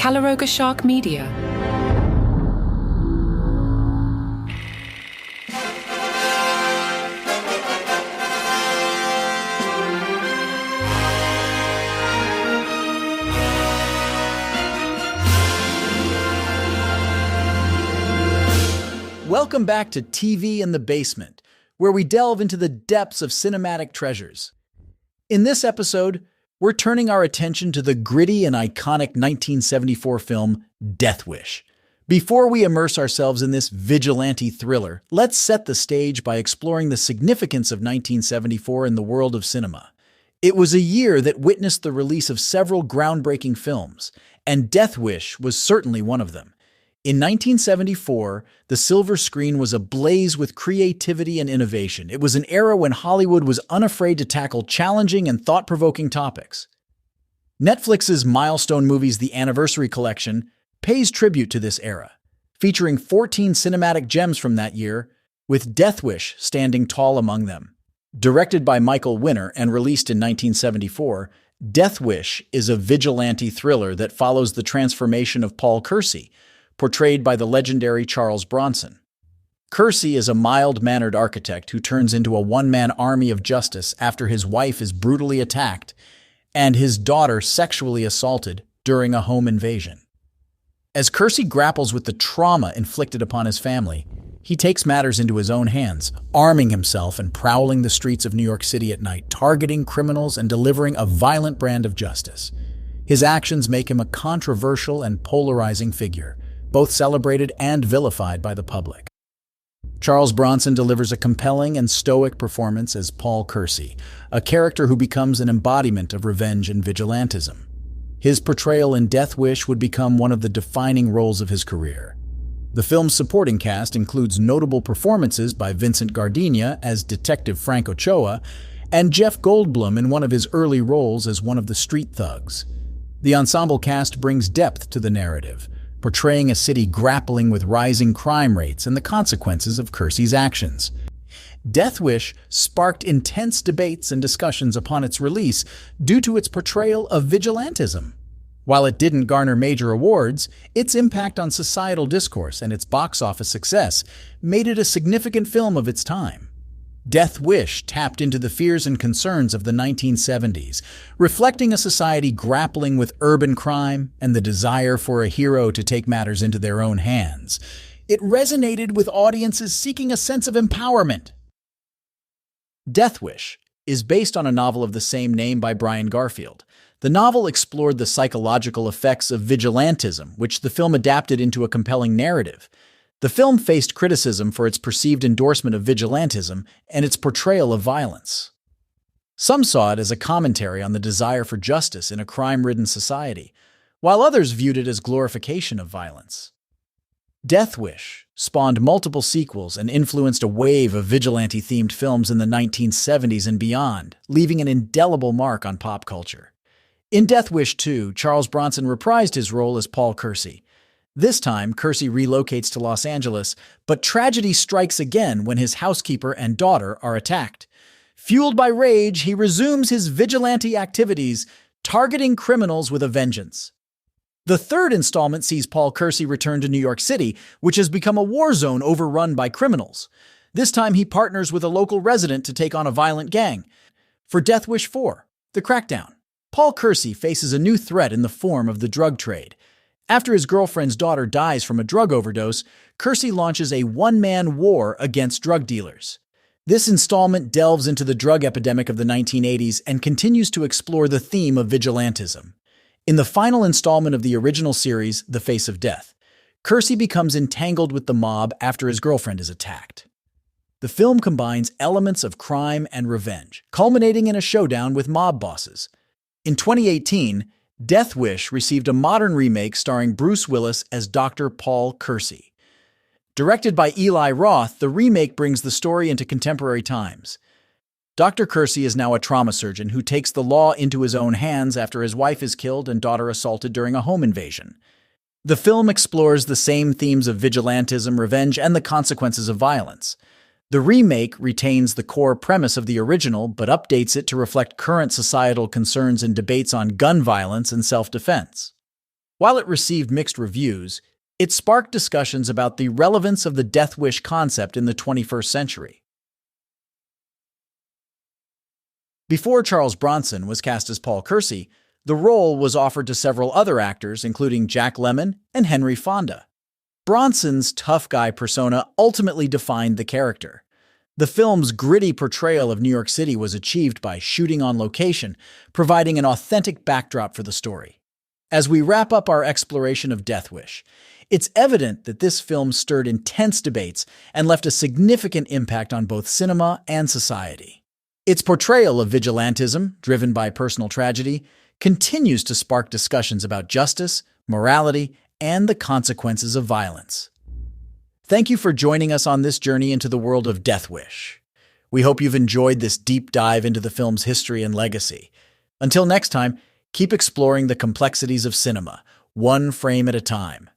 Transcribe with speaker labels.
Speaker 1: Calaroga Shark Media.
Speaker 2: Welcome back to TV in the Basement, where we delve into the depths of cinematic treasures. In this episode, we're turning our attention to the gritty and iconic 1974 film Death Wish. Before we immerse ourselves in this vigilante thriller, let's set the stage by exploring the significance of 1974 in the world of cinema. It was a year that witnessed the release of several groundbreaking films, and Death Wish was certainly one of them. In 1974, the silver screen was ablaze with creativity and innovation. It was an era when Hollywood was unafraid to tackle challenging and thought-provoking topics. Netflix's Milestone Movies The Anniversary Collection pays tribute to this era, featuring 14 cinematic gems from that year, with Death Wish standing tall among them. Directed by Michael Winner and released in 1974, Death Wish is a vigilante thriller that follows the transformation of Paul Kersey, portrayed by the legendary Charles Bronson. Kersey is a mild-mannered architect who turns into a one-man army of justice after his wife is brutally attacked and his daughter sexually assaulted during a home invasion. As Kersey grapples with the trauma inflicted upon his family, he takes matters into his own hands, arming himself and prowling the streets of New York City at night, targeting criminals and delivering a violent brand of justice. His actions make him a controversial and polarizing figure, both celebrated and vilified by the public. Charles Bronson delivers a compelling and stoic performance as Paul Kersey, a character who becomes an embodiment of revenge and vigilantism. His portrayal in Death Wish would become one of the defining roles of his career. The film's supporting cast includes notable performances by Vincent Gardenia as Detective Frank Ochoa and Jeff Goldblum in one of his early roles as one of the street thugs. The ensemble cast brings depth to the narrative, portraying a city grappling with rising crime rates and the consequences of Kersey's actions. Death Wish sparked intense debates and discussions upon its release due to its portrayal of vigilantism. While it didn't garner major awards, its impact on societal discourse and its box office success made it a significant film of its time. Death Wish tapped into the fears and concerns of the 1970s, reflecting a society grappling with urban crime and the desire for a hero to take matters into their own hands. It resonated with audiences seeking a sense of empowerment. Death Wish is based on a novel of the same name by Brian Garfield. The novel explored the psychological effects of vigilantism, which the film adapted into a compelling narrative. The film faced criticism for its perceived endorsement of vigilantism and its portrayal of violence. Some saw it as a commentary on the desire for justice in a crime-ridden society, while others viewed it as glorification of violence. Death Wish spawned multiple sequels and influenced a wave of vigilante-themed films in the 1970s and beyond, leaving an indelible mark on pop culture. In Death Wish 2, Charles Bronson reprised his role as Paul Kersey. This time, Kersey relocates to Los Angeles, but tragedy strikes again when his housekeeper and daughter are attacked. Fueled by rage, he resumes his vigilante activities, targeting criminals with a vengeance. The third installment sees Paul Kersey return to New York City, which has become a war zone overrun by criminals. This time, he partners with a local resident to take on a violent gang. For Death Wish 4, The Crackdown, Paul Kersey faces a new threat in the form of the drug trade. After his girlfriend's daughter dies from a drug overdose, Kersey launches a one-man war against drug dealers. This installment delves into the drug epidemic of the 1980s and continues to explore the theme of vigilantism. In the final installment of the original series, The Face of Death, Kersey becomes entangled with the mob after his girlfriend is attacked. The film combines elements of crime and revenge, culminating in a showdown with mob bosses. In 2018, Death Wish received a modern remake starring Bruce Willis as Dr. Paul Kersey. Directed by Eli Roth, the remake brings the story into contemporary times. Dr. Kersey is now a trauma surgeon who takes the law into his own hands after his wife is killed and daughter assaulted during a home invasion. The film explores the same themes of vigilantism, revenge, and the consequences of violence. The remake retains the core premise of the original, but updates it to reflect current societal concerns and debates on gun violence and self-defense. While it received mixed reviews, it sparked discussions about the relevance of the death wish concept in the 21st century. Before Charles Bronson was cast as Paul Kersey, the role was offered to several other actors, including Jack Lemmon and Henry Fonda. Bronson's tough guy persona ultimately defined the character. The film's gritty portrayal of New York City was achieved by shooting on location, providing an authentic backdrop for the story. As we wrap up our exploration of Death Wish, it's evident that this film stirred intense debates and left a significant impact on both cinema and society. Its portrayal of vigilantism, driven by personal tragedy, continues to spark discussions about justice, morality, and the consequences of violence. Thank you for joining us on this journey into the world of Death Wish. We hope you've enjoyed this deep dive into the film's history and legacy. Until next time, keep exploring the complexities of cinema, one frame at a time.